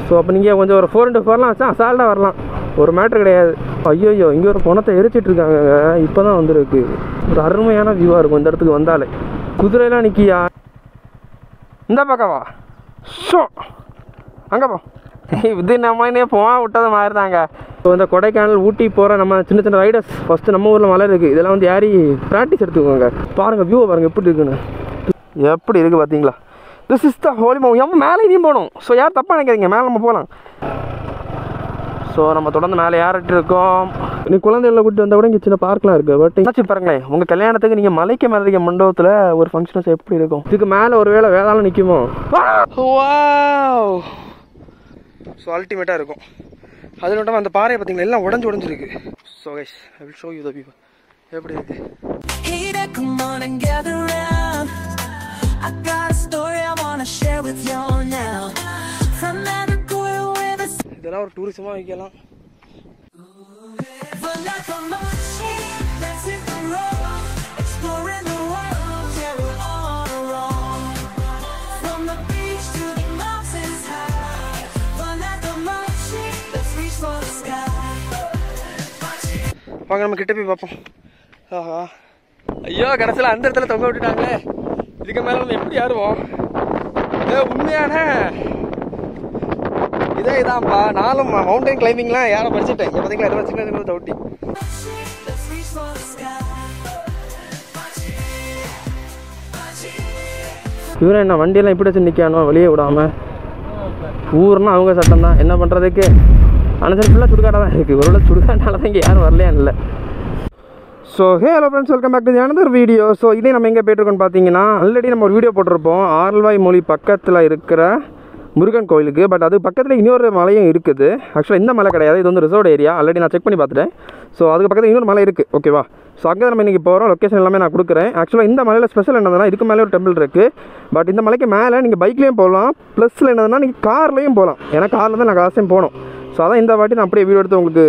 So அப்போ நீங்கள் கொஞ்சம் ஒரு 4 into 4 வச்சா அசால்ட்டாக வரலாம், ஒரு மேட்ரு கிடையாது. ஐயோ இங்கே ஒரு பணத்தை எரிச்சிட்டு இருக்காங்க, இப்போ தான் வந்துருக்கு. ஒரு அருமையான வியூவாக இருக்கும் இந்த இடத்துக்கு வந்தாலே. குதிரையெல்லாம் நிற்கியா, இந்த பக்கவா? ஷோ அங்கே போ, இது நம்மனே போவான் விட்டதை மாதிரி தாங்க. ஸோ இந்த கொடைக்கானல் ஊட்டி போகிற நம்ம சின்ன சின்ன ரைடர்ஸ் ஃபஸ்ட்டு நம்ம ஊரில் மலை இருக்குது, இதெல்லாம் வந்து ஏறி ப்ராக்டிஸ் எடுத்துக்கோங்க. பாருங்கள் வியூவை பாருங்கள் எப்படி இருக்குன்னு, எப்படி இருக்குது பார்த்தீங்களா? This is the holy mount. நம்ம மேலே இனியும் போகணும். ஸோ யார் தப்பாக நினைக்காதீங்க, மேலே நம்ம போகலாம். ஸோ நம்ம தொடர்ந்து மேலே ஏறிட்டு இருக்கோம். நீ குழந்தைகளை கூப்பிட்டு வந்தால் கூட இங்கே சின்ன பார்க்லாம் இருக்குது. பட் என்னாச்சு பாருங்களேன், உங்கள் கல்யாணத்துக்கு நீங்கள் மலைக்கு மேலே இருக்க மண்டபத்தில் ஒரு ஃபங்க்ஷன்ஸ் எப்படி இருக்கும்? இதுக்கு மேலே ஒரு வேளை வேதாளம் நிற்குமோ? ஸோ அல்டிமேட்டாக இருக்கும். அது மட்டும் அந்த பாறையை பார்த்தீங்களா எல்லாம் உடஞ்சிருக்கு. So guys I will show you the view எப்படி இருக்கு. இதெல்லாம் ஒரு டூரிசமாக வைக்கலாம். வாங்க நம்ம கிட்ட போய் பார்ப்போம். ஆஹா ஐயோ கடைசியில் அந்த இடத்துல தொங்க விட்டுட்டாங்களே, இதுக்கு மேலே நம்ம எப்படி ஏறுவோம்? உண்மையான இதான்ப்பா. நானும் மவுண்டைன் கிளைம்பிங்லாம் யாரை படிச்சுட்டேன். இங்கே பார்த்தீங்களா எதாவது சின்ன தவுட்டி. இவரை என்ன வண்டியெல்லாம் இப்படி வச்சு நிற்கானோ வெளியே விடாமல்? ஊர்னா அவங்க சட்டம் தான், என்ன பண்ணுறதுக்கு? ஆனால் சரி ஃபுல்லாக சுடுகாட்டாக தான் இருக்குது. ஒரு சுடுகாட்டால தான் இங்கே யாரும் வரலையா இல்லை. So hello friends, welcome back to another வீடியோ. ஸோ இதே நம்ம எங்கே போய்ட்டுருக்கோன்னு பார்த்தீங்கன்னா, ஆல்ரெடி நம்ம ஒரு வீடியோ போட்டிருப்போம் ஆரல்வாய் மொழி பக்கத்தில் இருக்கிற முருகன் கோயிலுக்கு. பட் அது பக்கத்தில் இன்னொரு மலையும் இருக்குது. ஆக்சுவலாக இந்த மலை கிடையாது, இது வந்து ரிசர்வ் ஏரியா. ஆல்ரெடி நான் செக் பண்ணி பார்த்துட்டேன். ஸோ அதுக்கு பக்கத்தில் இன்னொரு மலை இருக்குது, ஓகேவா? ஸோ அங்கே நம்ம இன்றைக்கி போகிறோம். லொக்கேஷன் எல்லாமே நான் கொடுக்குறேன். ஆக்சுவலாக இந்த மலையில் ஸ்பெஷல் என்னதுன்னா, இதுக்கு மேலே ஒரு டெம்பிள் இருக்குது. பட் இந்த மலைக்கு மேலே நீங்கள் பைக்லேயும் போகலாம், ப்ளஸில் என்னதுன்னா நீங்கள் கார்லேயும் போகலாம். ஏன்னா காரில் தான் நான் லாஸ்ட் டைம் போனோம். ஸோ அதான் இந்த வாட்டி நான் அப்படியே வீடியோ எடுத்து உங்களுக்கு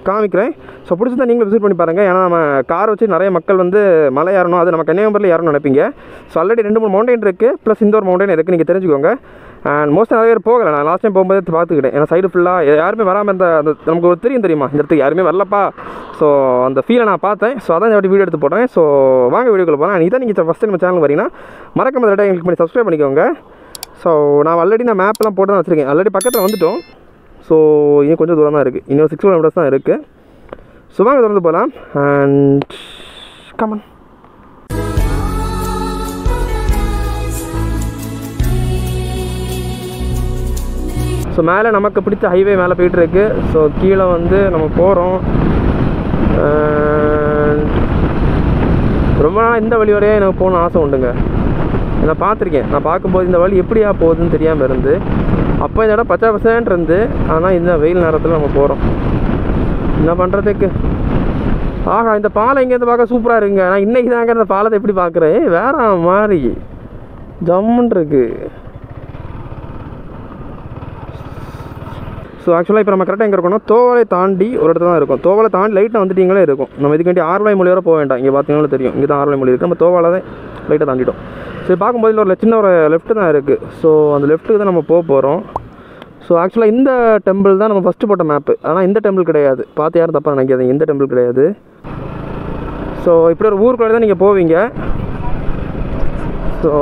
காமிக்கிறேன். ஸோ பிடிச்சதான் நீங்களும் விசிட் பண்ணி பாருங்கள். ஏன்னா நம்ம கார் வச்சு நிறைய மக்கள் வந்து மலை ஏறணும், அது நம்ம கன்னியாகுமரியில் ஏறணும்னு நினைப்பீங்க. ஸோ ஆல்ரெடி 2-3 மவுண்டைன் இருக்குது, ப்ளஸ் இந்த ஒரு மவுண்டைன் இருக்குது, நீங்கள் தெரிஞ்சுக்கோங்க. அண்ட் மோஸ்ட் நிறைய பேர் போகலை. நான் லாஸ்ட் டைம் போகும்போது பார்த்துக்கிட்டேன். ஏன்னா சைடு ஃபுல்லாக யாருமே வராமல் இருந்த அந்த நமக்கு ஒரு தெரியுமா இந்த இடத்துக்கு யாருமே வரலப்பா. ஸோ அந்த ஃபீலை நான் பார்த்தேன். ஸோ அதான் இந்த வீடியோ எடுத்து போட்டேன். ஸோ வாங்க வீடியோக்குள்ள போகிறேன். இதான் நீங்கள் ஃபஸ்ட் நம்ம சேனல் வரீங்கன்னா மறக்காம ரெட்டாக எங்களுக்கு பண்ணி சப்ஸ்கிரைப் பண்ணிக்கோங்க. ஸோ நான் ஆல்ரெடி நான் மேப்லாம் போட்டு தான் வச்சுருக்கேன். ஆல்ரெடி பக்கத்தில் வந்துவிட்டோம். ஸோ இன்னும் கொஞ்சம் தூரம் தான் இருக்குது, இன்னும் 6 kilometers தான் இருக்குது. ஸோ வாங்க தொடர்ந்து போகலாம். And come on. ஸோ மேலே நமக்கு பிடிச்ச ஹைவே மேலே போயிட்டுருக்கு. ஸோ கீழே வந்து நம்ம போகிறோம். ரொம்ப நாள் இந்த வழி வரையே எனக்கு போகணுன்னு ஆசை உண்டுங்க. நான் பார்த்துருக்கேன். நான் பார்க்கும்போது இந்த வழி எப்படியா போகுதுன்னு தெரியாமல் இருந்து, அப்போ இந்த இடம் பச்சை பசேன்ட்டு இருந்து. ஆனால் இந்த வெயில் நேரத்தில் நம்ம போகிறோம், என்ன பண்ணுறதுக்கு? ஆஹா இந்த பாலம் இங்கேருந்து பார்க்க சூப்பராக இருக்குங்க. நான் இன்றைக்கி தாங்க இந்த பாலத்தை எப்படி பார்க்குறேன், வேற மாதிரி ஜம்முன்னு இருக்கு. ஸோ ஆக்சுவலாக இப்போ நம்ம கரெக்டாக எங்கே இருக்கோம்னா, தோவலை தாண்டி ஒரு இடத்துல தான் இருக்கும். தோவலை தாண்டி லைட்டாக வந்துட்டிங்களே இருக்கும். நம்ம இதுக்காண்டி ஆரல்வாய் மொழி வரை போக வேண்டாம். இங்கே பார்த்தீங்கன்னா தெரியும், இங்கே தான் ஆரல்வாய் மொழி இருக்குது. நம்ம தோவாலை தான் லைட்டாக தாண்டிட்டோம். ஸோ பார்க்கும்போது ஒரு சின்ன ஒரு லெஃப்ட்டு தான் இருக்குது. ஸோ அந்த லெஃப்ட்டுக்கு தான் நம்ம போக போகிறோம். ஸோ ஆக்சுவலாக இந்த டெம்பிள் தான் நம்ம ஃபஸ்ட்டு போட்ட மேப்பு. ஆனால் இந்த டெம்பிள் கிடையாது, பார்த்து யாரும் தப்பாக நினைக்காதீங்க, இந்த டெம்பிள் கிடையாது. ஸோ இப்படி ஒரு ஊருக்குள்ளே தான் நீங்கள் போவீங்க. ஸோ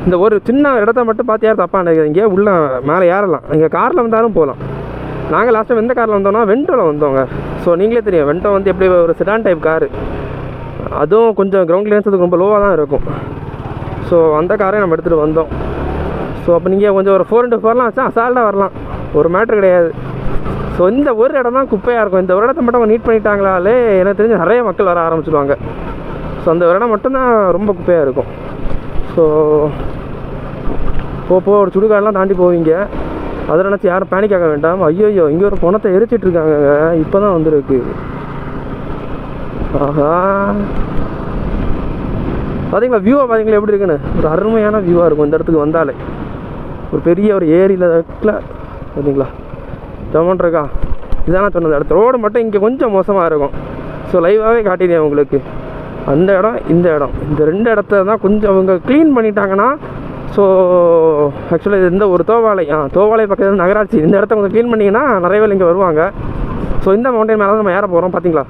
இந்த ஒரு சின்ன இடத்த மட்டும் பார்த்து யாரும் தப்பாக நினைக்காதீங்க. உள்ளே மேலே ஏறலாம், நீங்கள் காரில் வந்தாலும் போகலாம். நாங்கள் லாஸ்ட் டைம் எந்த காரில் வந்தோம்னா வென்டோவில் வந்தோங்க. ஸோ நீங்களே தெரியும் வென்டோ வந்து எப்படி ஒரு செடான் டைப் காரு, அதுவும் கொஞ்சம் கிரவுண்ட் கிளியரன்ஸுக்கு ரொம்ப லோவாக தான் இருக்கும். ஸோ அந்த காரை நம்ம எடுத்துகிட்டு வந்தோம். ஸோ அப்போ நீங்கள் கொஞ்சம் ஒரு 4 into 4 வச்சா அசால்ட்டாக வரலாம், ஒரு மேட்ரு கிடையாது. ஸோ இந்த ஒரு இடம் தான் குப்பையாக இருக்கும். இந்த ஒரு இடத்த மட்டும் அவங்க நீட் பண்ணிட்டாங்களாலே எனக்கு தெரிஞ்சு நிறைய மக்கள் வர ஆரம்பிச்சிடுவாங்க. ஸோ அந்த ஒரு இடம் மட்டும்தான் ரொம்ப குப்பையாக இருக்கும். ஸோ போ ஒரு சுடுகாடெலாம் தாண்டி போவீங்க, அதை நினச்சி யாரும் பேனிக் ஆக வேண்டாம். ஐயோ இங்கே ஒரு பணத்தை எரிச்சிட்டு இருக்காங்க, இப்போ தான் வந்துருக்கு. ஆஹா பார்த்தீங்களா வியூவை பார்த்தீங்களா எப்படி இருக்குன்னு? ஒரு அருமையான வியூவாக இருக்கும் இந்த இடத்துக்கு வந்தாலே. ஒரு பெரிய ஒரு ஏரியில் பார்த்தீங்களா ஜமன் இருக்கா? இதான சொன்னது. அடுத்த ரோடு மட்டும் இங்கே கொஞ்சம் மோசமாக இருக்கும். ஸோ லைவாகவே காட்டினேன் உங்களுக்கு. அந்த இடம் இந்த இடம், இந்த 2 இடத்த தான் கொஞ்சம் அவங்க க்ளீன் பண்ணிட்டாங்கன்னா ஸோ ஆக்சுவலாக இது இந்த ஒரு தோவாலை பக்கத்தில் நகராட்சி, இந்த இடத்த கொஞ்சம் க்ளீன் பண்ணிங்கன்னா நிறைய பேர் இங்கே வருவாங்க. ஸோ இந்த மவுண்டைன் மேலே நம்ம ஏற போகிறோம். பார்த்தீங்களா,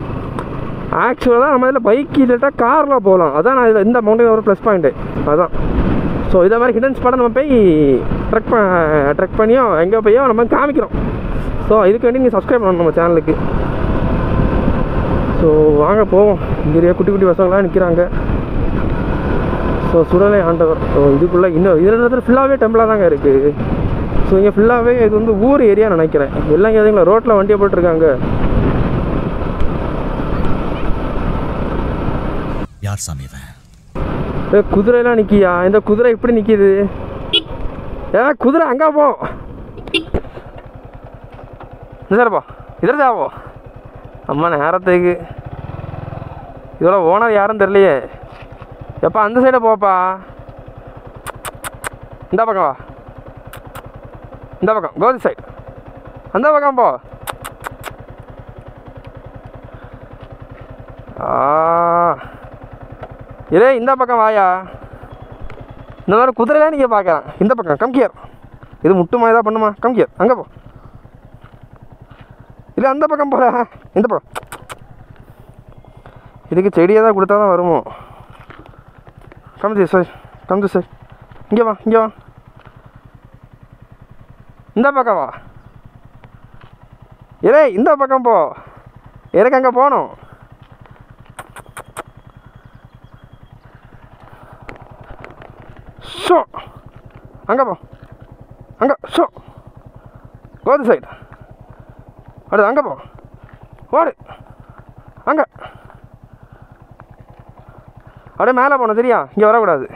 ஆக்சுவலாக நம்ம இதில் பைக் இல்லட்டா காரில் போகலாம். அதான் நான் இதில் இந்த மவுண்டைன் ஒரு ப்ளஸ் பாயிண்ட்டு அதான். ஸோ இதை மாதிரி ஹிடன் ஸ்பாட்டை நம்ம போய் ட்ரெக் பண்ணியோ எங்கே போயோ நம்ம காமிக்கிறோம். ஸோ இதுக்கு வேண்டி நீங்கள் சப்ஸ்கிரைப் பண்ணணும் நம்ம சேனலுக்கு. ஸோ வாங்க போவோம். இங்கே குட்டி குட்டி பசங்களாம் நிற்கிறாங்க. ஸோ சுடலை ஆண்டவர். ஸோ இதுக்குள்ளே இன்னும் இதில் இடத்துல ஃபுல்லாகவே டெம்பிளாக தாங்க இருக்குது. ஸோ இங்கே ஃபுல்லாகவே இது வந்து ஊர் ஏரியா நினைக்கிறேன். எல்லாம் இங்கே எதுங்களா ரோட்டில் வண்டியை போட்டிருக்காங்க. யார் சாமி? குதிரைலாம் நிற்கியா? இந்த குதிரை எப்படி நிற்கிது? குதிரை அங்கே போ சார்ப்பா, இதர் ஜாவோ. அம்மா நேரத்துக்கு இதோட ஓனர் யாரும் தெரியலையே. எப்பா அந்த சைடை போப்பா. இந்த பக்கம் வா, இந்த பக்கம் கோதி சைடு, அந்த பக்கம் போ. இதே இந்த பக்கம் வாயா. இந்த மாதிரி குதிரைலாம் நீங்கள் பார்க்கலாம். இந்த பக்கம் கம்கியர். இது முட்டுமா இதாக பண்ணுமா? கம்கியர் அங்கே போ. இல்லை அந்த பக்கம் போகிற, இந்த பக்கம். இதுக்கு செடியை தான் கொடுத்தா தான் வருமோ. கம்தி சார், கம்தி சார், இங்கே வா, இங்கே வா, இந்த பக்கம் வா. ஏரே இந்த பக்கம் போ. எனக்கு அங்கே போகணும். ஷோ அங்கே போ, அங்கே ஷோ கோதி சைடு. அடுத்து அங்கே போ, ஓடு அங்கே. அப்படியே மேலே போகணும் சரியா? இங்கே வரக்கூடாது.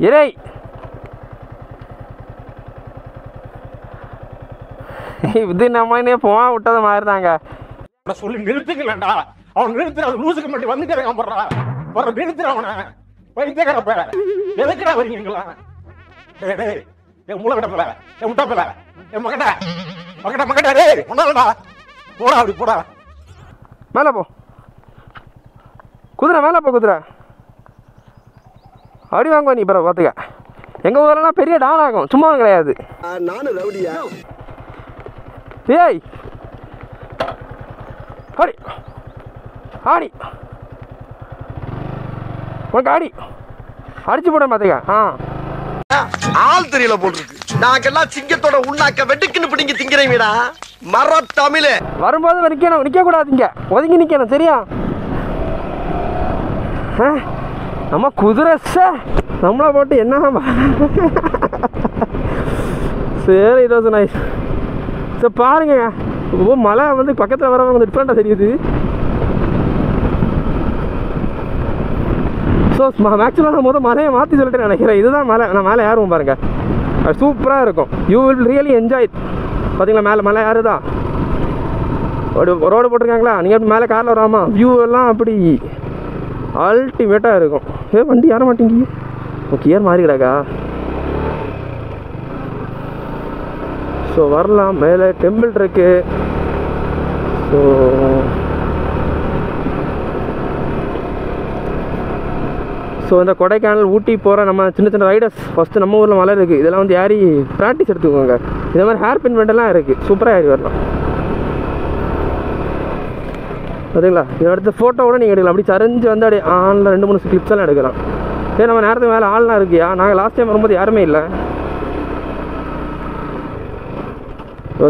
இறை இது நம்ம போவான் விட்டது மாதிரி தாங்க. சொல்லி நிறுத்துக்கலடா. அவன் நிறுத்துற லூசுக்கு மட்டும் வந்துட்டே போடுறா. வர நிறுத்துற அவனை வைத்தியக்காரப்ப எதுக்குடா வரீங்களா? என் மூளை விட போல, என் முட்டா போல, என் மகடா மகடா மகடா ரே ஒன்னாலடா போடா. அப்படி போடா, மேலே போ குதிரை, மேலே போ குதிரை. அப்படி வாங்குவா நீ. பிற பார்த்துக்க, எங்கள் ஊரெல்லாம் பெரிய டான் ஆகும், சும்மா கிடையாது. நானும் ரவுடியா? ஏய் ஆடி ஆடி உனக்கு ஆடி அடிச்சு போட பார்த்துக்க. ஆள் தெரியல போட்டுருக்கு. நாங்கெல்லாம் சிங்கத்தோட உண்ணாக்க வெட்டுக்குன்னு பிடிங்க திங்கிறீங்கடா. மர தமிழ் வரும்போது நிற்கணும், நிற்கக்கூடாதுங்க, ஒதுங்கி நிற்கணும் சரியா? நம்ம குதிரை நம்மளை போட்டு என்ன சரி. It was nice. ஸோ பாருங்க, மலை வந்து பக்கத்தில் வரவங்க கொஞ்சம் டிஃப்ரெண்ட்டாக தெரியுது. ஸோ மேக்ஸிமம் நான் மலையை மாற்றி சொல்லிட்டு நினைக்கிறேன். இதுதான் மலை. நான் மேலே ஏறுவோம் பாருங்கள், அது சூப்பராக இருக்கும். You will really enjoy. பார்த்தீங்களா மேலே மலை ஏறுதா, ரோடு போட்டிருக்காங்களா? நீங்கள் அப்படி மேலே காரில் வராமா, வியூ எல்லாம் அப்படி அல்டிமேட்டாக இருக்கும். வண்டி ஏற மாட்டேங்கி. கியர் மாறிக்கிடாக்கா. ஸோ வரலாம். மேலே டெம்பிள் இருக்கு. ஸோ இந்த கொடைக்கானல் ஊட்டி போகிற நம்ம சின்ன சின்ன ரைடர்ஸ் ஃபஸ்ட்டு நம்ம ஊரில் மலை இருக்குது. இதெல்லாம் வந்து ஏறி ப்ராக்டிஸ் எடுத்துக்கோங்க. இதே மாதிரி ஹேர் பின் பெண்டெல்லாம் இருக்குது, சூப்பராக ஏறி வரலாம். சரிங்களா? இதை அடுத்த ஃபோட்டோவோட நீங்கள் எடுக்கலாம். அப்படி சரிஞ்சு வந்து அப்படியே ஆனில் 2-3 கிளிப்ஸ் எல்லாம் எடுக்கலாம். ஏன் நம்ம நேரத்துக்கு மேலே ஆள்லாம் இருக்கியா? நாங்கள் லாஸ்ட் டைம் வரும்போது யாருமே இல்லை.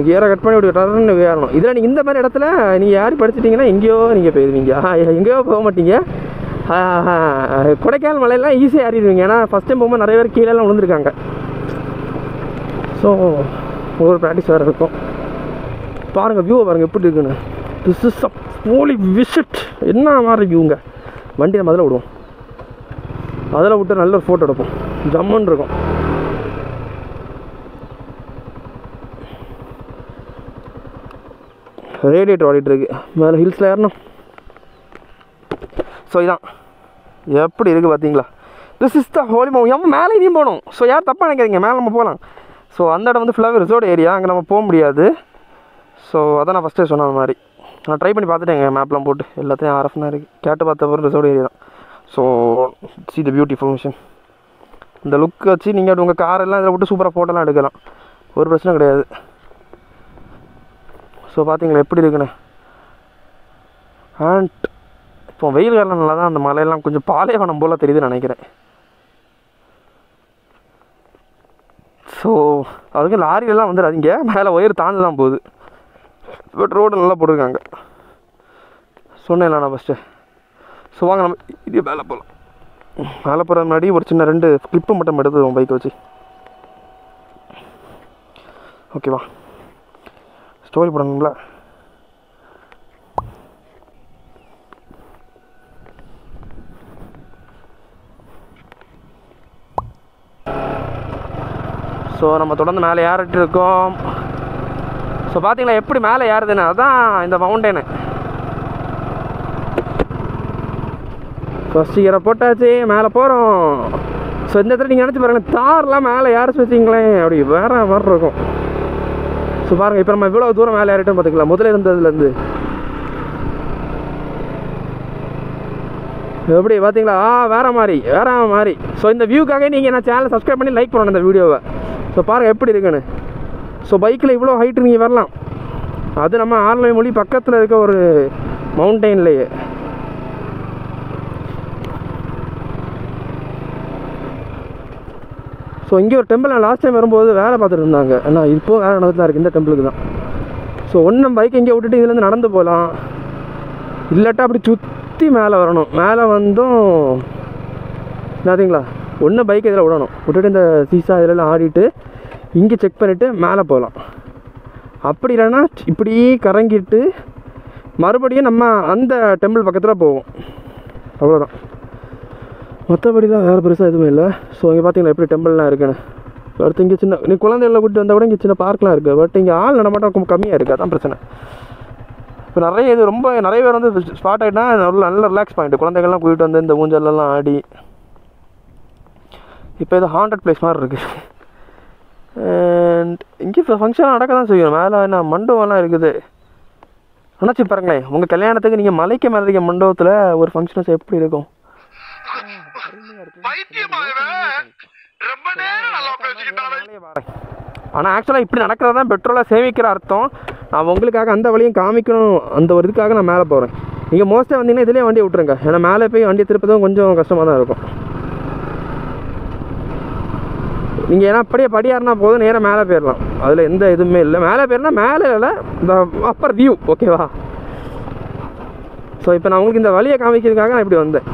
கியரை கட் பண்ணி இப்படி டர்ன்னு ஏறணும். இதில் நீங்கள் இந்த மாதிரி இடத்துல நீங்கள் யார் படிச்சிட்டிங்கன்னா எங்கேயோ நீங்கள் போயிடுவீங்க, எங்கேயோ போக மாட்டீங்க. கொடைக்கானல் மலையெல்லாம் ஈஸியாக ஏறிடுவீங்க. ஏன்னா ஃபஸ்ட் டைம் போகும்போது நிறைய பேர் கீழெல்லாம் விழுந்துருக்காங்க. ஸோ ஒரு ப்ராக்டிஸ் வேறு இருக்கும். பாருங்கள் வியூவை பாருங்கள் எப்படி இருக்குன்னு. This is a holy visit. என்ன மாதிரி வியூங்க. வண்டி நம்ம அதில் விடுவோம், அதில் விட்டு நல்ல ஒரு ஃபோட்டோ எடுப்போம், ஜம்முன்னு இருக்கும். ரேடியேட்டர் ஓடிட்டுருக்கு மேலே ஹில்ஸில் ஏறணும். ஸோ இதான் எப்படி இருக்குது பார்த்தீங்களா? This is the holy mount. நம்ம மேலே இனியும் போகணும். ஸோ யார் தப்பாக நினைக்காதீங்க, மேலே நம்ம போகலாம். ஸோ அந்த இடம் வந்து ஃபுல்லாகவே ரிசோர்ட் ஏரியா, அங்கே நம்ம போக முடியாது. ஸோ அதான் நான் ஃபஸ்ட்டே சொன்ன மாதிரி நான் ட்ரை பண்ணி பார்த்துட்டேங்க மேப்லாம் போட்டு எல்லாத்தையும் RF தான் இருக்குது. கேட்டு பார்த்த அப்புறம் ரிசர்வ் ஏரியா தான். So see the beautiful mission. இந்த லுக் வச்சு நீங்கள் அப்படி உங்கள் காரெல்லாம் இதில் போட்டு சூப்பராக ஃபோட்டோலாம் எடுக்கலாம், ஒரு பிரச்சனை கிடையாது. ஸோ பார்த்தீங்களா எப்படி இருக்குண்ணே. அண்ட் இப்போ வெயில் காலம் நல்லா தான் அந்த மலையெல்லாம் கொஞ்சம் பாலைவனம் போல் தெரியுதுன்னு நினைக்கிறேன். ஸோ அதுக்கு லாரியெல்லாம் வந்துடாதீங்க, மேலே ஒயர் தாழ்ந்து தான் போகுது. பட் ரோடு நல்லா போட்டிருக்காங்க சொன்னேன் நான் ஃபஸ்ட்டு. ஸோ வாங்க நம்ம இதே மேலே போகலாம். மேலே போகிற முன்னாடி ஒரு சின்ன 2 கிளிப்பு மட்டும் எடுத்துருவோம் பைக்கை வச்சு. ஓகேவா, ஸ்டோரி போடணுங்களா? ஸோ நம்ம தொடர்ந்து மேலே ஏறிட்டு இருக்கோம். ஸோ பார்த்தீங்களா எப்படி மேலே ஏறுதுன்னு, அதுதான் இந்த மவுண்டனு. ஃபஸ்ட் இயரை போட்டாச்சு, மேலே போகிறோம். ஸோ இந்த இடத்துல நீங்கள் நினச்சி பாருங்கள், தார்லாம் மேலே ஏறிச்சு வச்சிங்களேன், அப்படி வேறு மாதிரி இருக்கும். ஸோ பாருங்கள் இப்போ நம்ம இவ்வளோ தூரம் மேலே ஏறிட்டோம் பார்த்துக்கலாம் முதல்ல இருந்ததுலேருந்து. எப்படி பார்த்தீங்களா? வேறு மாதிரி. ஸோ இந்த வியூக்காக நீங்கள் நான் சேனலை சப்ஸ்கிரைப் பண்ணி லைக் பண்ணணும் இந்த வீடியோவை. ஸோ பாருங்கள் எப்படி இருக்குன்னு. ஸோ பைக்கில் இவ்வளோ ஹைட்டு நீங்கள் வரலாம். அது நம்ம ஆரல்வாய்மொழி பக்கத்தில் இருக்க ஒரு மவுண்டெயின்லேயே. ஸோ இங்கே ஒரு டெம்பிள் நான் லாஸ்ட் டைம் வரும்போது வேலை பார்த்துட்டு இருந்தாங்க. ஏன்னா இப்போது வேலை நடந்துட்டு தான் இருக்குது இந்த டெம்பிளுக்கு தான். ஸோ ஒன்று பைக் இங்கே விட்டுட்டு இதுலேருந்து நடந்து போகலாம், இல்லாட்டா அப்படி சுற்றி மேலே வரணும். மேலே வந்தும் என்னதுங்களா, ஒன்று பைக் இதில் விட்டுட்டு இந்த சீசா இதெல்லாம் ஆடிட்டு இங்கே செக் பண்ணிவிட்டு மேலே போகலாம். அப்படி இல்லைன்னா இப்படி கறங்கிட்டு மறுபடியும் நம்ம அந்த டெம்பிள் பக்கத்தில் போவோம், அவ்வளோதான். மற்றபடிலாம் வேறு பெருசாக எதுவும் இல்லை. ஸோ இங்கே பார்த்தீங்களா எப்படி டெம்பிள்லாம் இருக்குன்னு. அடுத்து இங்கே சின்ன நீ குழந்தைகளை கூப்பிட்டு வந்தால் கூட இங்கே சின்ன பார்க்லாம் இருக்குது. பட் இங்கே ஆள் நடமாட்டம் ரொம்ப கம்மியாக இருக்குது, அதான் பிரச்சனை. இப்போ நிறைய பேர் வந்து ஸ்பாட் ஆகிட்டா நல்ல ரிலாக்ஸ் பாயிண்ட். குழந்தைகள்லாம் கூப்பிட்டு வந்து இந்த ஊஞ்சல்லாம் ஆடி இப்போ இது ஹாண்டட் பிளேஸ் மாதிரி இருக்குது. அண்ட் இங்கே இப்போ ஃபங்க்ஷன் நடக்க தான் செய்யும். மேலே என்ன மண்டபம்லாம் இருக்குது. நினச்சி பாருங்களேன், உங்கள் கல்யாணத்துக்கு நீங்கள் மலைக்கு மேலே இருக்க மண்டபத்தில் ஒரு ஃபங்க்ஷன்ஸ் எப்படி இருக்கும். ஆனால் ஆக்சுவலாக இப்படி நடக்கிறது தான் பெட்ரோலாக சேமிக்கிற அர்த்தம். நான் உங்களுக்காக அந்த வழியும் காமிக்கணும், அந்த ஒரு இதுக்காக நான் மேலே போகிறேன். நீங்கள் மோஸ்ட்டாக வந்தீங்கன்னா இதிலே வண்டியை விட்டுருங்க, ஏன்னா மேலே போய் வண்டியை திருப்பதும் கொஞ்சம் கஷ்டமாக தான் இருக்கும். நீங்கள் ஏன்னா அப்படியே படியாருனா போதும், நேராக மேலே போயிடலாம், அதில் எந்த இதுவுமே இல்லை. மேலே போயிடனா மேலே இல்லை, இந்த அப்பர் வியூ ஓகேவா. ஸோ இப்போ நான் உங்களுக்கு இந்த வழியை காமிக்கிறதுக்காக நான் இப்படி வந்தேன்.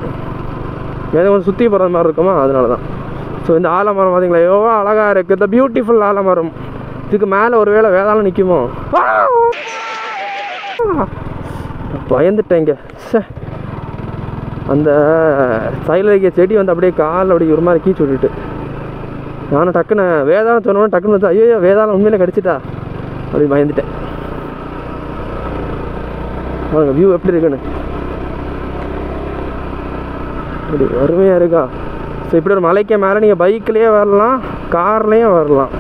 ஏதோ கொஞ்சம் சுற்றி போகிறது மாதிரி இருக்குமா, அதனால தான். ஸோ இந்த ஆலமரம் பார்த்தீங்களா எவ்வளோ அழகாக இருக்குது, இந்த பியூட்டிஃபுல் ஆலமரம். இதுக்கு மேலே ஒரு வேளை வேதாளம் நிற்குமோ, பயந்துட்டேங்க. அந்த சைடில் இருக்க செடி வந்து அப்படியே காலில் அப்படி ஒரு மாதிரி கீச்சு விட்டுட்டு நானும் டக்குன்னு வேதாளம் சொன்னோன்னு டக்குன்னு வந்து ஐயோ வேதாளம் உண்மையில கிடச்சிட்டா அப்படி பயந்துட்டேன். பாருங்க வியூ எப்படி இருக்குன்னு, அப்படி அருமையாக இருக்கா. ஸோ இப்படி ஒரு மலைக்கு மேலே நீங்கள் பைக்லேயே வரலாம், கார்லேயும் வரலாம்.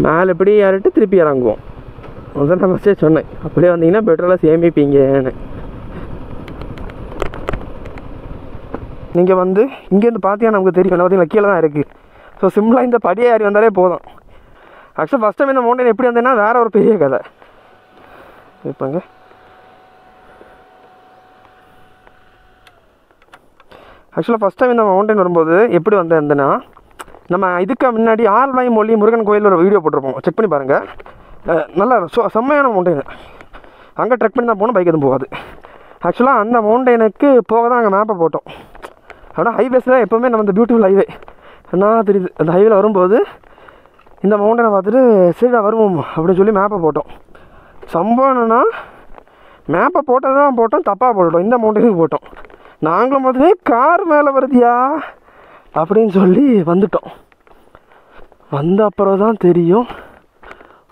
மேலே இப்படி ஏறிட்டு திருப்பி இறங்குவோம். அதான் நான் ஃபஸ்ட்டே சொன்னேன், அப்படியே வந்தீங்கன்னா பெட்ரோலாக சேமிப்பீங்கன்னு. நீங்கள் வந்து இங்கேருந்து பார்த்தீங்கன்னா நமக்கு தெரியும், பார்த்தீங்களா கீழே தான் இருக்குது. ஸோ சிம்பிளாக இந்த படியை ஏறி வந்தாலே போதும். ஆக்சுவலாக ஃபஸ்ட் டைம் இந்த மவுண்டன் எப்படி வந்தேன்னா வேறு ஒரு பெரிய கதை. இப்போங்க ஆக்சுவலாக ஃபஸ்ட் டைம் இந்த மவுண்டன் வரும்போது எப்படி வந்தேன்னா, நம்ம இதுக்கு முன்னாடி ஆரல்வாய்மொழி முருகன் கோயில் ஒரு வீடியோ போட்டிருப்போம், செக் பண்ணி பாருங்கள். நல்லா செம்மையான மவுண்டன். அங்கே ட்ரெக் பண்ணி தான் போகணும், பைக் எதுவும் போகாது. ஆக்சுவலாக அந்த மவுண்டனுக்கு போக தான் அங்கே மேப்பை போட்டோம். ஆனால் ஹைவேஸில் எப்போவுமே நம்ம இந்த பியூட்டிஃபுல் ஹைவே என்ன தெரியுது, அந்த ஹைவேல வரும்போது இந்த மவுண்டனை பார்த்துட்டு சரிடா வருவோம் அப்படின்னு சொல்லி மேப்பை போட்டோம். சம்பவம் என்னென்னா மேப்பை போட்டது தான் போட்டோம், தப்பாக போட்டோம். இந்த மவுண்டனுக்கு போட்டோம். நாங்களும் பார்த்துட்டு கார் மேலே வருதியா அப்படின்னு சொல்லி வந்துட்டோம். வந்த அப்புறம் தான் தெரியும்,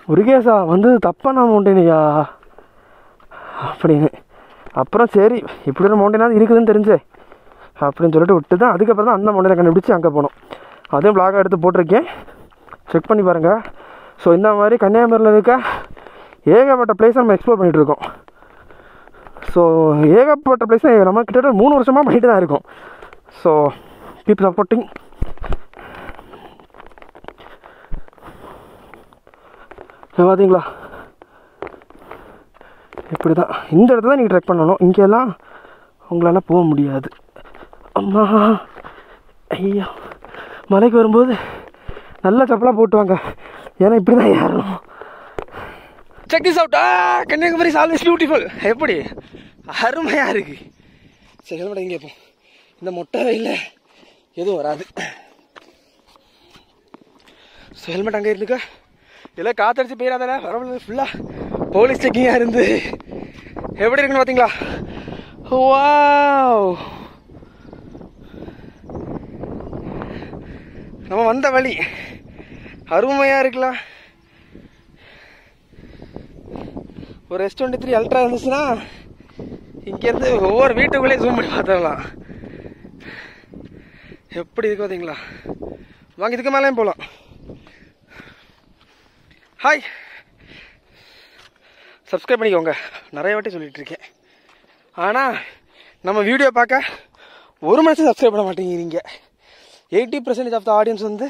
முருகேசா வந்து தப்பான மவுண்டனையா அப்படின்னு. அப்புறம் சரி இப்படி ஒரு மவுண்டனாவது இருக்குதுன்னு தெரிஞ்சே அப்படின்னு சொல்லிட்டு விட்டு தான் அதுக்கப்புறம் தான் அந்த மவுண்டனை கண்டுபிடிச்சி அங்கே போனோம். அதையும் பிளாகாக எடுத்து போட்டிருக்கேன். செக் பண்ணி பாருங்கள். ஸோ இந்த மாதிரி கன்னியாகுமரியில் இருக்க ஏகப்பட்ட பிளேஸை நம்ம எக்ஸ்ப்ளோர் பண்ணிகிட்ருக்கோம். ஸோ ஏகப்பட்ட பிளேஸ் நம்ம கிட்டத்தட்ட 3 வருஷமாக பண்ணிட்டு தான் இருக்கோம். So keep supporting. பார்த்தீங்களா, இப்படி தான் இந்த இடத்துல நீங்கள் ட்ரெக் பண்ணணும். இங்கெல்லாம் உங்களால் போக முடியாது. அம்மா ஐயா, மலைக்கு வரும்போது நல்ல செப்பலாக போட்டுவாங்க, ஏன்னா இப்படி தான் ஏறணும். Check this out. Kanyakumari is always beautiful. எப்படி அருமையாக இருக்குது. சரி, ஹெல்மெட் எங்கே கேட்போம். இந்த மொட்டை வெயில்ல எதுவும் வராது. ஸோ ஹெல்மெட் அங்கே இருந்துக்க, இதெல்லாம் காத்தடிச்சு போயிடாதானே. வரவில்லை, ஃபுல்லாக போலீஸ் செக்கிங்காக இருந்து எப்படி இருக்குன்னு பார்த்தீங்களா? வாவ், நம்ம வந்த வழி அருமையாக இருக்கலாம். ஒரு S23 அல்ட்ரா இருந்துச்சுன்னா இங்கேருந்து ஒவ்வொரு வீட்டுக்குள்ளே ஜூம் பண்ணி பார்த்துடலாம். எப்படி இருக்கு பார்த்தீங்களா? வாங்க, இதுக்கு மேலேயும் போகலாம். ஹாய், சப்ஸ்கிரைப் பண்ணிக்கோங்க. நிறைய வாட்டி சொல்லிகிட்டு இருக்கேன், ஆனால் நம்ம வீடியோ பார்க்க ஒரு மனுஷன் சப்ஸ்கிரைப் பண்ண மாட்டேங்கிறீங்க. 80% ஆஃப் த ஆடியன்ஸ் வந்து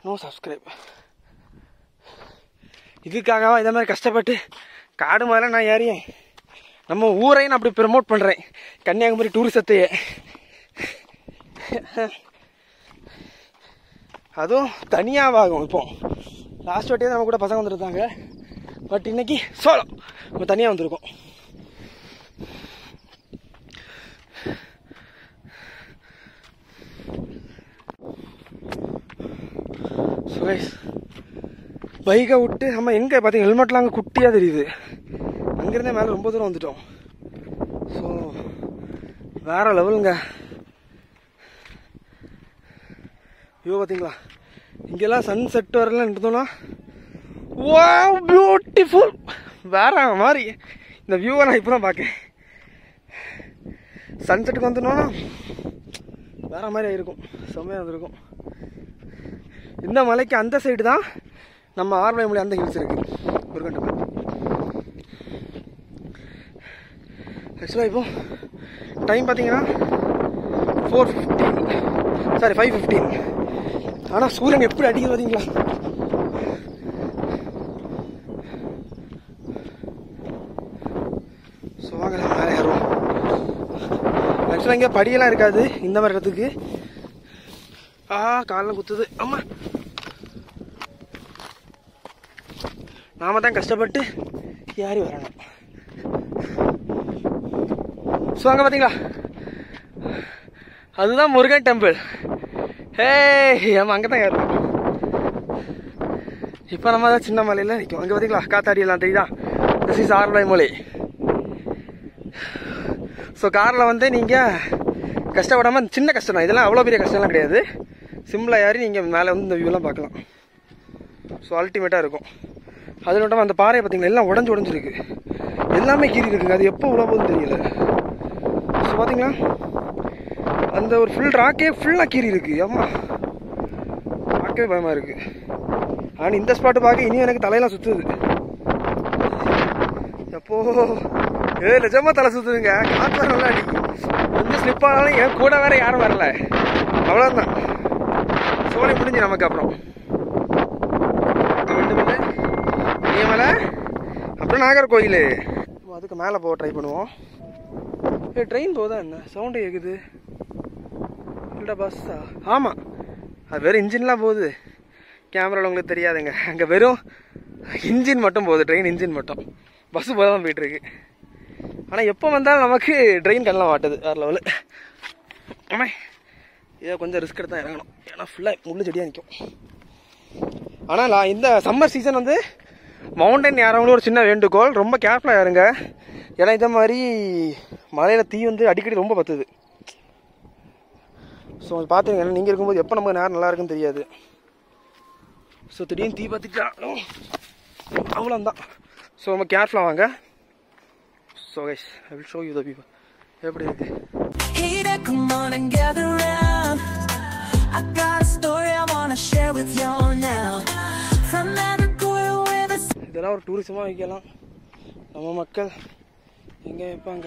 நோ சப்ஸ்கிரைப். இதுக்காகவா இதை மாதிரி கஷ்டப்பட்டு காடு மாதிரிலாம் நான் ஏறியேன். நம்ம ஊரையும் நான் அப்படி ப்ரமோட் பண்ணுறேன், கன்னியாகுமரி டூரிசத்தையே. அதுவும் தனியாகும். இப்போ லாஸ்ட் வாட்டியே நம்ம கூட பசங்க வந்துருந்தாங்க, பட் இன்னைக்கு சோளம் நம்ம தனியாக வந்திருக்கோம். பைக்கை விட்டு நம்ம எங்கே பார்த்தீங்க, ஹெல்மெட்லாம் அங்கே குட்டியாக தெரியுது. அங்கேருந்தே மேலே ரொம்ப தூரம் வந்துட்டோம். ஸோ வேறு லெவலுங்க. வியூ பார்த்தீங்களா? இங்கெல்லாம் சன் செட் வரலாம் இருந்தோம்னா வாவ் பியூட்டிஃபுல், வேற மாதிரி. இந்த வியூவை நான் இப்போ தான் பார்க்கேன். சன்செட்டுக்கு வந்துட்டோம்னா வேற மாதிரி இருக்கும், செம்மையாக இருந்திருக்கும். இந்த மலைக்கு அந்த சைடு தான் நம்ம ஆர்வமொழி அந்த ஹில்ஸ் இருக்கு, முருகன் டெம்பிள். ஆக்சுவலாக இப்போ டைம் பார்த்தீங்கன்னா 5:15. ஆனால் சூரியன் எப்படி அடிக்குது பார்த்தீங்களா? ஸோ வாங்க மேலே ஏறுவோம். ஆக்சுவலாக இங்கே படியெல்லாம் இருக்காது இந்த மாதிரி இடத்துக்கு. காலெலாம் குத்துது. ஆமாம், நாம தான் கஷ்டப்பட்டு ஏறி வரணும். ஸோ அங்கே பார்த்தீங்களா, அதுதான் முருகன் டெம்பிள். நம்ம அங்கே தான் ஏறணும். இப்போ நம்ம தான் சின்ன மலையில் நிற்கும். அங்கே பார்த்தீங்களா காத்தாடியெல்லாம் தெரியுதா? This is Aralvaimozhi. ஸோ காரில் வந்து நீங்கள் கஷ்டப்படாமல், சின்ன கஷ்டம் தான் இதெல்லாம், அவ்வளோ பெரிய கஷ்டம்லாம் கிடையாது. சிம்பிளாக ஏறி நீங்கள் மேலே வந்து இந்த வியூலாம் பார்க்கலாம். ஸோ அல்டிமேட்டாக இருக்கும். அது மட்டும் அந்த பாறையை பார்த்தீங்களா, எல்லாம் உடஞ்சிருக்கு, எல்லாமே கீறி இருக்குங்க. அது எப்போ உள்ள போகுதுன்னு தெரியல. ஸோ பார்த்தீங்களா, அந்த ஒரு ஃபுல் ராக்கே ஃபுல்லாக கீறி இருக்கு. ஆமா, பார்க்கவே பயமாக இருக்கு. ஆனால் இந்த ஸ்பாட்டு பார்க்க இனியும் எனக்கு தலையெல்லாம் சுற்றுது. எப்போ நிஜமாக தலை சுற்றுதுங்க. காற்று நல்லா அடிக்கும். கொஞ்சம் ஸ்லிப் ஆனாலும் என் கூட வேற யாரும் வரல. அவ்வளோதான், சோழி முடிஞ்சு நமக்கு. அப்புறம் மலை, அப்புறம் நாகர்கோயில். அதுக்கு மேலே போக ட்ரை பண்ணுவோம். ட்ரெயின் போதா என்ன சவுண்டு கேட்குது? இல்லைடா பஸ்ஸா? ஆமாம், அது வெறும் இன்ஜின்லாம் போகுது. கேமராவில் உங்களுக்கு தெரியாதுங்க, அங்கே வெறும் இன்ஜின் மட்டும் போகுது, ட்ரெயின் இன்ஜின் மட்டும். பஸ்ஸு போல தான் போயிட்டுருக்கு. ஆனால் எப்போ வந்தாலும் நமக்கு ட்ரெயின் கண்ணெலாம் மாட்டுது, வேறு லெவலு. ஆமாம், இதை கொஞ்சம் ரிஸ்க் எடுத்து தான் இறங்கணும், ஏன்னா ஃபுல்லாக முள்ளு செடியாக நிற்கும். ஆனால் இந்த சம்மர் சீசன் வந்து மவுண்டன் ஏறவங்களும் ஒரு சின்ன வேண்டுகோள், ரொம்ப கேர்ஃபுல்லாக ஏறுங்க. ஏன்னா இந்த மாதிரி மலையில் தீ வந்து அடிக்கடி ரொம்ப பத்துது. ஸோ அது பார்த்துங்க, ஏன்னா நீங்கள் இருக்கும்போது எப்போ நமக்கு நேரம் நல்லா இருக்குன்னு தெரியாது. ஸோ திடீர்னு தீ பார்த்துக்கிட்டாலும் அவ்வளோந்தான். ஸோ ரொம்ப கேர்ஃபுல்லாக வாங்க. So guys, I will show you the view. எப்படி இருக்கு? I got a story I wanna share with y'all now. From Nagoya where the இதெல்லாம் ஒரு டூரிசமாக வைக்கலாம். நம்ம மக்கள் எங்கே வைப்பாங்க?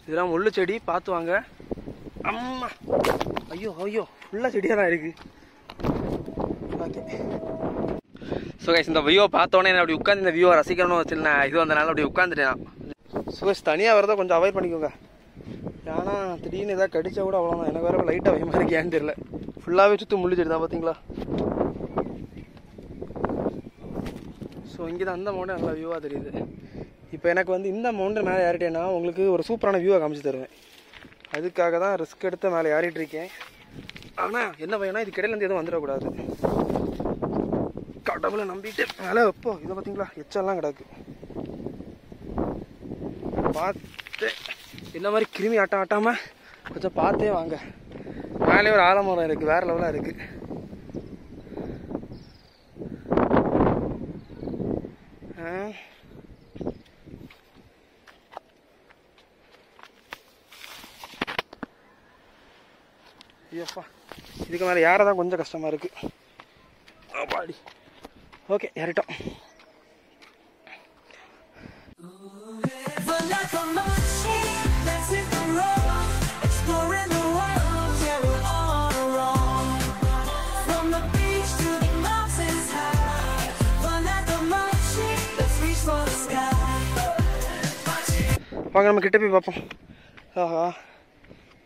இதெல்லாம் முள்ளு செடி, பார்த்து வாங்க. அம்மா ஐயோ ஐயோ, ஃபுல்லாக செடியாக தான் இருக்குது. ஓகே, ஸோ கைஸ், இந்த வியூவை பார்த்தோன்னே என்ன அப்படி உட்காந்து இந்த வியூவை ரசிக்கணும்னு வச்சுருந்தா இது வந்தனால அப்படி உட்காந்துட்டேன். ஸோ கைஸ், தனியாக வரதை கொஞ்சம் அவாய்ட் பண்ணிக்கோங்க. ஏன்னா திடீர்னு எதாவது கடிச்சா கூட அவ்வளோதான். எனக்கு வேறு லைட்டாக பயமாக இருக்கு, ஏன்னு தெரியல. ஃபுல்லாகவே சுற்றி முள்ளு செடி தான், பார்த்தீங்களா? ஸோ இங்கே தான் அந்த மவுண்டன் நல்லா வியூவாக தெரியுது. இப்போ எனக்கு வந்து இந்த மவுண்டன் மேலே ஏறிட்டேன்னா உங்களுக்கு ஒரு சூப்பரான வியூவை காமிச்சு தருவேன். அதுக்காக தான் ரிஸ்க் எடுத்து மேலே ஏறிட்டுருக்கேன். ஆனால் என்ன பையனா, இது கடையிலேருந்து எதுவும் வந்துடக்கூடாது. கடவுளை நம்பிட்டு மேலே வைப்போ. இதை பார்த்தீங்களா, எச்செல்லாம் கிடக்கு. பார்த்து இந்த மாதிரி கிருமி ஆட்டாமல் கொஞ்சம் பார்த்தே வாங்க. மேலே ஒரு ஆலமரம் இருக்குது, வேறு லெவலாக இருக்குது. ஐயோப்பா, இதுக்கு மேலே ஏறதான் கொஞ்சம் கஷ்டமாக இருக்குது. பாடி ஓகே, ஏறிட்டோம். வாங்க நம்ம கிட்ட போய் பார்ப்போம். ஆஹா,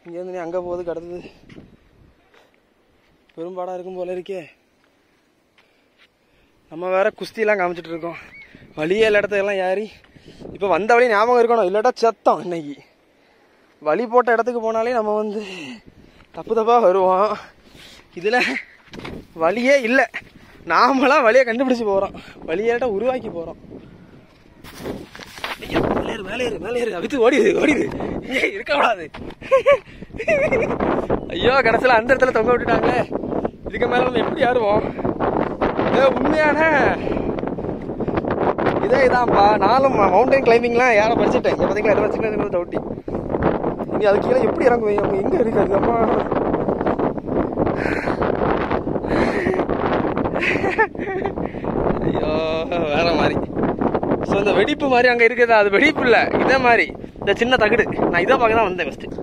இங்கேருந்து நீ அங்கே போகுது, கிடந்தது பெரும்பாடாக இருக்கும் போல இருக்கே. நம்ம வேற குஸ்தியெல்லாம் காமிச்சிட்டு இருக்கோம். வழியே எல்லா இடத்துக்கெல்லாம் ஏறி இப்போ வந்த வழி ஞாபகம் இருக்கணும், இல்லாட்டா சத்தம். இன்னைக்கு வழி போட்ட இடத்துக்கு போனாலே நம்ம வந்து தப்பாக வருவோம். இதில் வழியே இல்லை, நாமளாம் வழியை கண்டுபிடிச்சி போகிறோம், வழியேட்ட உருவாக்கி போகிறோம். மேலே ஏறு மேலே ஏறு, அவித்து ஓடிது இங்கே இருக்கக்கூடாது. ஐயோ, கடைசியில் அந்த இடத்துல தொங்க விட்டுட்டாங்களே. இதுக்கு மேலே நம்ம எப்படி ஏறுவோம்? உண்மையான இதான்ப்பா. நானும் மவுண்டன் கிளைம்பிங்லாம் யாரை படிச்சுட்டேன். இங்கே பார்த்தீங்களா, இதெல்லாம் சின்ன டவுட்டி. இங்கே அது கீழே எப்படி இறங்குவீங்க? அவங்க எங்கே இருக்காது? அம்மா, ஐயோ, வேற மாதிரி. ஸோ இந்த வெடிப்பு மாதிரி அங்கே இருக்குது, அது வெடிப்பு இல்லை, இதே மாதிரி இந்த சின்ன தகுடு. நான் இதை பார்க்க தான் வந்தேன் ஃபஸ்ட்டு.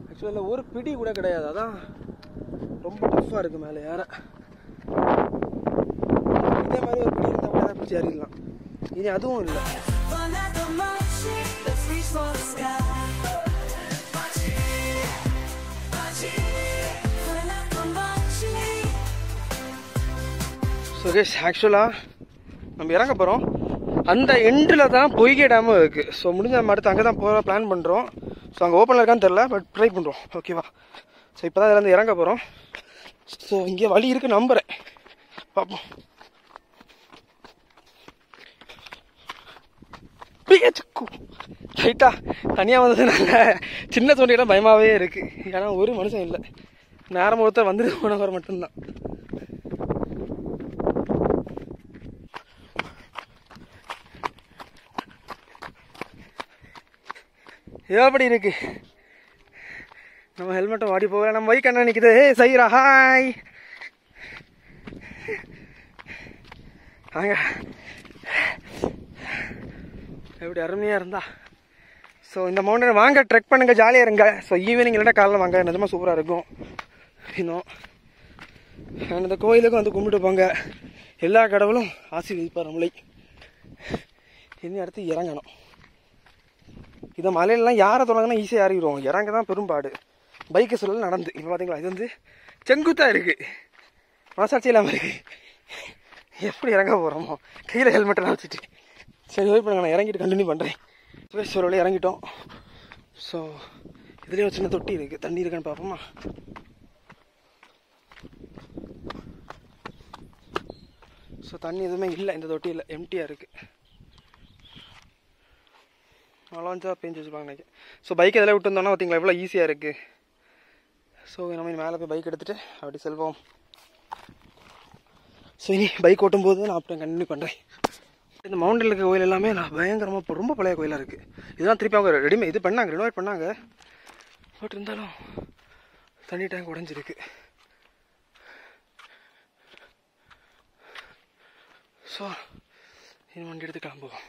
ஆக்சுவலாக ஒரு பிடி கூட கிடையாது, அதான் ரொம்ப டஃப்பாக இருக்குது மேலே ஏற. இதே மாதிரி ஒரு பிடி இருந்தால் கூட அதை பிடிச்சி ஏறிடலாம். இனி அதுவும் இல்லை. ஸோ கைஸ், ஆக்சுவலாக நம்ம இறங்க போகிறோம். அந்த எண்டில் தான் பொய்கை டேமும் இருக்குது. ஸோ முடிஞ்ச நம்ம அடுத்து அங்கே தான் போகிற பிளான் பண்ணுறோம். ஸோ அங்கே ஓப்பனில் இருக்கான்னு தெரில, பட் ட்ரை பண்ணுறோம். ஓகேவா? ஸோ இப்போ தான் இதுலேருந்து இறங்க போகிறோம். ஸோ இங்கே வழி இருக்குது நம்புகிறேன், பார்ப்போம். ரைட்டா, தனியாக வந்ததுனால சின்ன தோண்டியெல்லாம் பயமாகவே இருக்குது. ஏன்னா ஒரு மனுஷன் இல்லை, நேரம் ஒருத்தர் வந்துட்டு போனவர் மட்டும்தான். எப்படி இருக்கு? நம்ம ஹெல்மெட்டை வாடி போக, நம்ம பைக் அண்ணா நிற்குது. சைரா, ஹாய். வாங்க, எப்படி அருமையாக இருந்தா. ஸோ இந்த மவுண்டன் வாங்க, ட்ரெக் பண்ணுங்க, ஜாலியாக இருங்க. ஸோ ஈவினிங் இல்லைன்னா காலைல வாங்க, நிஜமாக சூப்பராக இருக்கும் இன்னும். இந்த கோயிலுக்கும் வந்து கும்பிட்டு போங்க. எல்லா கடவுளும் ஆசீர்வதிப்பார் நம்மளை. இனி அடுத்து இறங்கணும். இதை மலையிலலாம் யாரை தொடங்கினா ஈஸியாக இறங்கிடுவோம், இறங்க தான் பெரும்பாடு. பைக்கு சொல்லல நடந்து. இப்போ பார்த்தீங்களா, இது வந்து செங்குத்தாக இருக்குது, மனசாட்சி இல்லாமல் இருக்குது. எப்படி இறங்க போகிறோமோ, கையில் ஹெல்மெட்டெல்லாம் வச்சுட்டு. சரி, வெயிட் பண்ணுங்க, நான் இறங்கிட்டு கண்டினியூ பண்ணுறேன். சுவேஸ்வரோட இறங்கிட்டோம். ஸோ இதுலேயே ஒரு சின்ன தொட்டி இருக்குது, தண்ணி இருக்கான்னு பார்ப்போமா? ஸோ தண்ணி எதுவுமே இல்லை இந்த தொட்டியில், எம்டியாக இருக்குது. மழை பெஞ்சு வச்சுருப்பாங்க நினைக்கிறேன். ஸோ பைக் எதில் விட்டு வந்தோன்னா பார்த்தீங்களா எவ்வளோ ஈஸியாக இருக்குது. ஸோ நம்ம மேலே போய் பைக் எடுத்துகிட்டு அப்படி செல்வோம். ஸோ இனி பைக் ஓட்டும் போது நான் அப்புறம் கண்டினியூ பண்ணுறேன். இந்த மவுண்டனில் இருக்க கோயில் எல்லாமே பயங்கரமாக இப்போ ரொம்ப பழைய கோயிலாக இருக்குது. இதெல்லாம் திருப்பி அவங்க ரெடிமே இது பண்ணாங்க, ரெனோவேட் பண்ணாங்க. பட் இருந்தாலும் தண்ணி டேங்க் உடஞ்சிருக்கு. ஸோ இது வண்டி எடுத்து கிளம்புவோம்.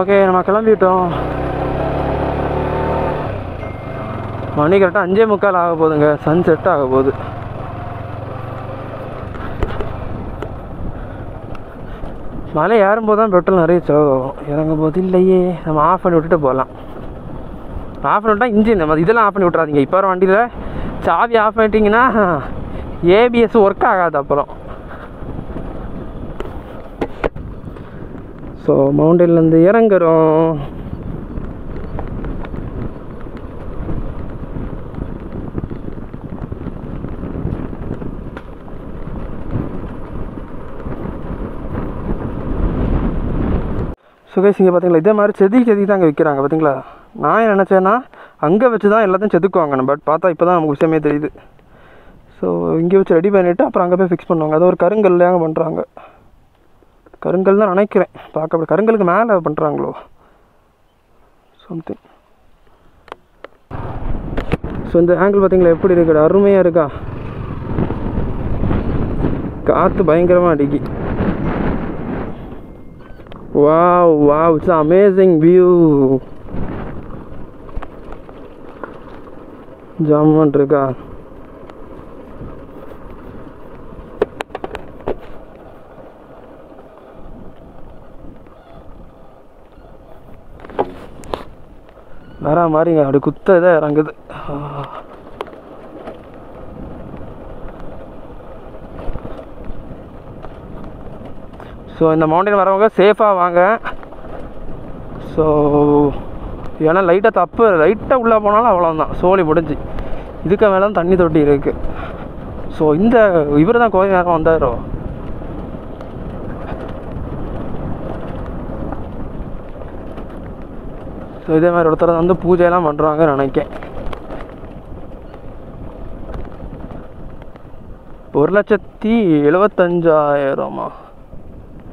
ஓகே, நம்ம கிளம்பிட்டோம். மணி கரெக்டாக 5:45 ஆக போகுதுங்க. சன்செட் ஆக போகுது. மலை ஏறும்போது தான் பெட்ரோல் நிறைய செலவாகும், இறங்கும் போது இல்லையே. நம்ம ஆஃப் பண்ணி விட்டுட்டு போகலாம். ஆஃப் பண்ணி விட்டால் இன்ஜின் நம்ம இதெல்லாம் ஆஃப் பண்ணி விட்றாதீங்க. இப்போ வர வண்டியில் சாவி ஆஃப் பண்ணிட்டீங்கன்னா ஏபிஎஸ் ஒர்க் ஆகாது அப்புறம். ஸோ மவுண்டன்லேருந்து இறங்குறோம். சுகேஷ் இங்கே பார்த்தீங்களா, இதே மாதிரி செதி தான் அங்கே விற்கிறாங்க பார்த்தீங்களா. நான் என்ன நினச்சேன்னா அங்கே வச்சு தான் எல்லாத்தையும் செதுக்குவாங்க. பட் பார்த்தா இப்போ தான் நமக்கு விஷயமே தெரியுது. ஸோ இங்கே வச்சு ரெடி பண்ணிவிட்டு அப்புறம் அங்கே போய் ஃபிக்ஸ் பண்ணுவாங்க. அது ஒரு கருங்கல்லையாங்க பண்ணுறாங்க. கருங்கல் தான் நினைக்கிறேன் பார்க்க. அப்படி கருங்கலுக்கு மேலே பண்ணுறாங்களோ சம்திங். ஸோ இந்த ஆங்கிள் பார்த்தீங்களா எப்படி இருக்குது, அருமையாக இருக்கா. காற்று பயங்கரமாக அடிக்கி. Wow, wow, it's an amazing view. Jamun இருக்கா. வேற மாதிரிங்க, அப்படி குத்த இதாக இறங்குது. ஸோ இந்த மவுண்டன் வரவங்க சேஃபாக வாங்க. ஸோ ஏன்னா லைட்டாக உள்ளே போனாலும் அவ்வளோதான், சோழி முடிஞ்சு. இதுக்கு மேலே தான் தண்ணி தொட்டி இருக்குது. ஸோ இந்த இவர் தான் கோயில் நேரம் வந்தாரோ. ஸோ இதே மாதிரி ஒருத்தர் வந்து பூஜையெல்லாம் பண்ணுறாங்க நினைக்கேன். 1,75,000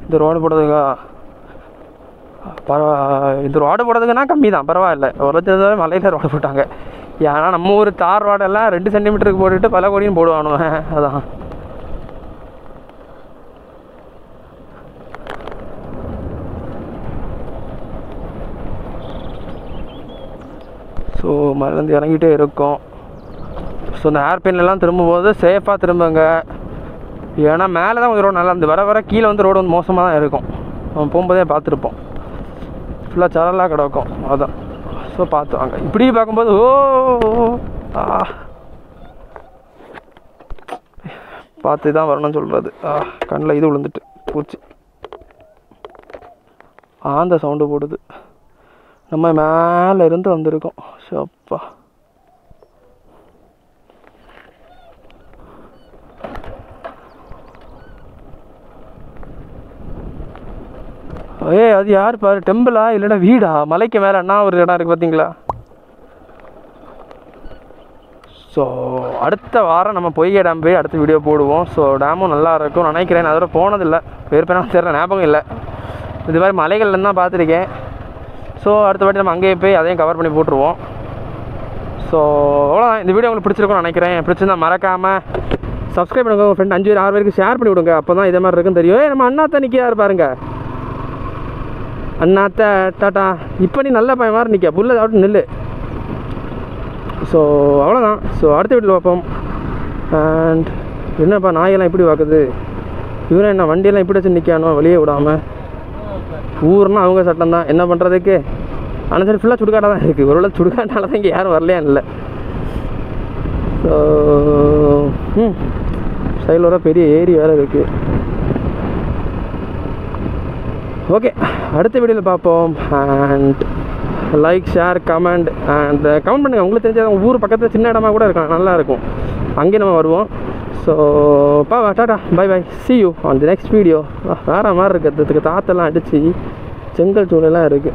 இந்த ரோடு போடுறதுக்கா. இந்த ரோடு போடுறதுக்குன்னா கம்மி தான், பரவாயில்ல. 1,00,000 மலையில் ரோடு போட்டாங்க. ஏன்னா நம்ம ஊர் தார் ரோடெல்லாம் 2 சென்டிமீட்டருக்கு போட்டுட்டு பல கோடியும் போடுவானு. அதான் ஸோ மலையிலேருந்து இறங்கிட்டே இருக்கும். ஸோ இந்த ஏர்பிளேன்லாம் திரும்பும்போது சேஃபாக திரும்புங்க. ஏன்னா மேலே தான் கொஞ்சம் ரோடு நல்லா இருந்து வர கீழே வந்து ரோடு வந்து மோசமாக தான் இருக்கும். நம்ம போகும்போதே பார்த்துருப்போம், ஃபுல்லாக சரலாக கிடக்கும். அதான் ஸோ பார்த்து வாங்க. இப்படி பார்க்கும்போது பார்த்து தான் வரணும்னு சொல்கிறது. கண்ணில் இது விழுந்துட்டு பூச்சி அந்த சவுண்டு போடுது. நம்ம மேலே இருந்து வந்திருக்கோம். ஸோ அப்பா அது யார் பாரு, டெம்பிளா இல்லைன்னா வீடா? மலைக்கு மேலே என்ன ஒரு இடம் இருக்குது பார்த்தீங்களா. ஸோ அடுத்த வாரம் நம்ம பொய்கை டேம் போய் அடுத்த வீடியோ போடுவோம். ஸோ டேமும் நல்லா இருக்கும் நினைக்கிறேன். நான் அதோட போனதில்லை, பேர் தெரியல, ஞாபகம் இல்லை. இது மாதிரி மலைகள்லேருந்து தான் பார்த்துருக்கேன். ஸோ அடுத்த வாட்டி நம்ம அங்கேயே போய் அதையும் கவர் பண்ணி போட்டுருவோம். ஸோ அவ்வளோதான். இந்த வீடியோ உங்களுக்கு பிடிச்சிருக்கும்னு நினைக்கிறேன். பிடிச்சிருந்தா மறக்காமல் சப்ஸ்கிரைப் பண்ணுங்க. உங்கள் ஃப்ரெண்ட் 5 6 பேருக்கு ஷேர் பண்ணி விடுங்க. அப்போ தான் இதே மாதிரி இருக்குன்னு தெரியும். நம்ம அண்ணாத்த நிற்கிறாரு பாருங்க, அண்ணாத்த டாட்டா. இப்போ நீ நல்ல பையன் மாதிரி நிற்க, புல்ல சாப்பிட்டு நில்லு. ஸோ அவ்வளோதான். ஸோ அடுத்த வீட்டில் பார்ப்போம். அண்ட் என்னப்பா நாயெல்லாம் இப்படி பார்க்குது, இவரும் என்ன வண்டியெல்லாம் இப்படி வச்சு நிற்கானோ வெளியே விடாமல். ஊர்னா அவங்க சட்டம் தான், என்ன பண்ணுறதுக்கு. ஆனால் சரி ஃபுல்லாக சுடுகாட்டாக தான் இருக்குது. ஒருவேளை சுடுகாட்டால தான் இங்கே யாரும் வரலையான்னு இல்லை. ஸோ சைடில் வர பெரிய ஏரி வேறு இருக்குது. ஓகே, அடுத்த வீடியோவில் பார்ப்போம். And like, share, comment and comment பண்ணுங்கள். உங்களுக்கு தெரிஞ்ச ஊர் பக்கத்தில் சின்ன இடமா கூட இருக்கலாம், நல்லாயிருக்கும். அங்கேயே நம்ம வருவோம். So tata, bye bye, see you on the next video. வேறு மாதிரி இருக்கிறதுக்கு தாத்தெல்லாம் அடித்து செங்கல் சூழலாம் இருக்குது.